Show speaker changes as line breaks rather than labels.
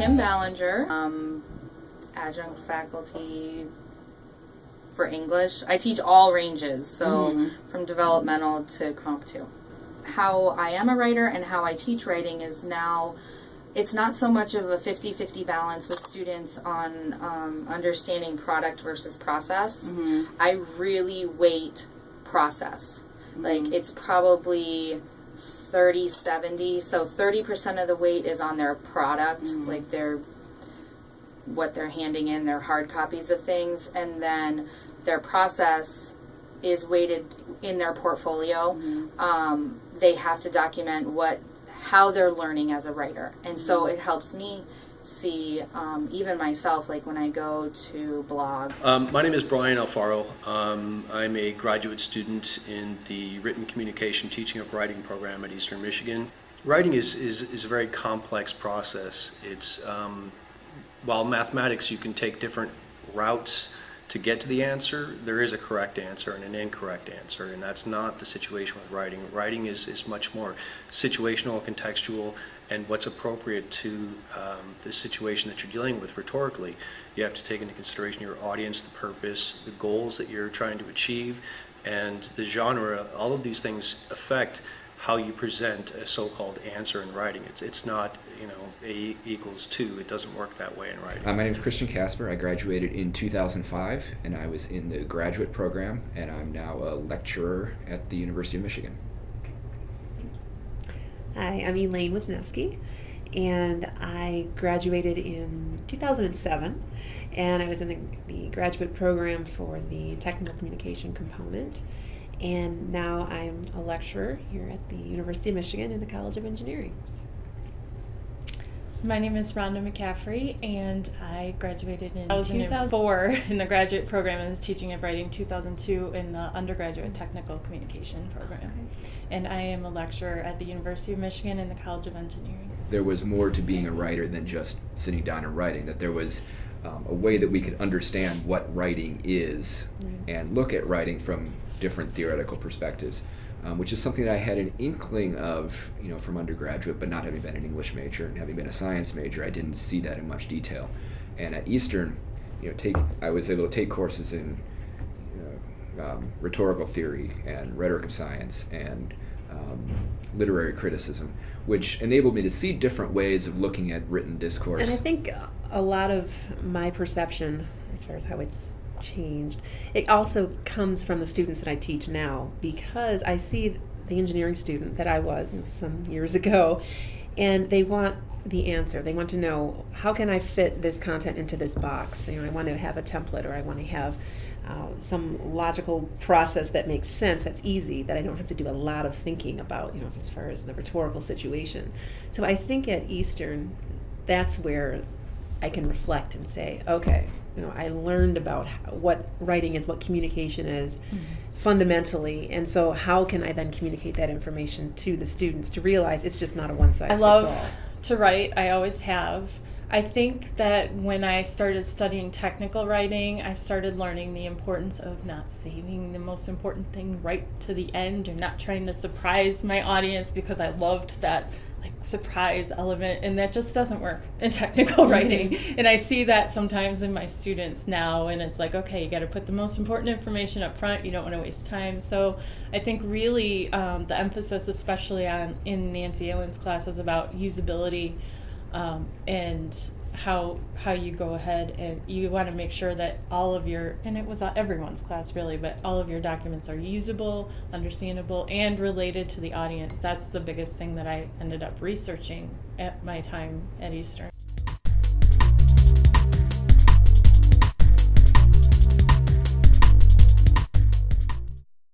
Kim Ballinger, adjunct faculty for English. I teach all ranges, so from developmental to Comp 2. How I am a writer and how I teach writing is now, it's not so much of a 50-50 balance with students on understanding product versus process. I really weight process. Like, it's probably 30-70, so 30% of the weight is on their product, like what they're handing in, their hard copies of things, and then their process is weighted in their portfolio. They have to document how they're learning as a writer, and so it helps me see, even myself, like when I go to blog.
My name is Brian Alfaro. I'm a graduate student in the Written Communication Teaching of Writing program at Eastern Michigan. Writing is a very complex process. It's while mathematics, you can take different routes to get to the answer, there is a correct answer and an incorrect answer, and that's not the situation with writing. Writing is much more situational, contextual, and what's appropriate to the situation that you're dealing with rhetorically. You have to take into consideration your audience, the purpose, the goals that you're trying to achieve, and the genre. All of these things affect how you present a so-called answer in writing. It's not, A equals 2. It doesn't work that way in writing.
My name is Christian Casper. I graduated in 2005, and I was in the graduate program, and I'm now a lecturer at the University of Michigan.
Hi, I'm Elaine Wisniewski, and I graduated in 2007, and I was in the graduate program for the technical communication component, and now I'm a lecturer here at the University of Michigan in the College of Engineering.
My name is Rhonda McCaffrey, and I graduated in 2004 in the graduate program in the teaching of writing, 2002 in the undergraduate technical communication program. Okay. And I am a lecturer at the University of Michigan in the College of Engineering.
There was more to being a writer than just sitting down and writing, that there was a way that we could understand what writing is and look at writing from different theoretical perspectives. Which is something that I had an inkling of, from undergraduate, but not having been an English major and having been a science major, I didn't see that in much detail. And at Eastern, I was able to take courses in rhetorical theory and rhetoric of science and literary criticism, which enabled me to see different ways of looking at written discourse.
And I think a lot of my perception, as far as how it's changed, it also comes from the students that I teach now, because I see the engineering student that I was some years ago, and they want the answer. They want to know, how can I fit this content into this box? I want to have a template, or I want to have some logical process that makes sense, that's easy, that I don't have to do a lot of thinking about, as far as the rhetorical situation. So I think at Eastern, that's where I can reflect and say, okay, I learned about what writing is, what communication is fundamentally, and so how can I then communicate that information to the students to realize it's just not a one-size-fits-all.
I love to write. I always have. I think that when I started studying technical writing, I started learning the importance of not saving the most important thing right to the end, or not trying to surprise my audience, because I loved that surprise element, and that just doesn't work in technical writing. And I see that sometimes in my students now, and it's like, okay, you got to put the most important information up front. You don't want to waste time. So I think really the emphasis, especially in Nancy Allen's class, is about usability, and how you go ahead and you want to make sure that all of your, and it was everyone's class really, but all of your documents are usable, understandable, and related to the audience. That's the biggest thing that I ended up researching at my time at Eastern.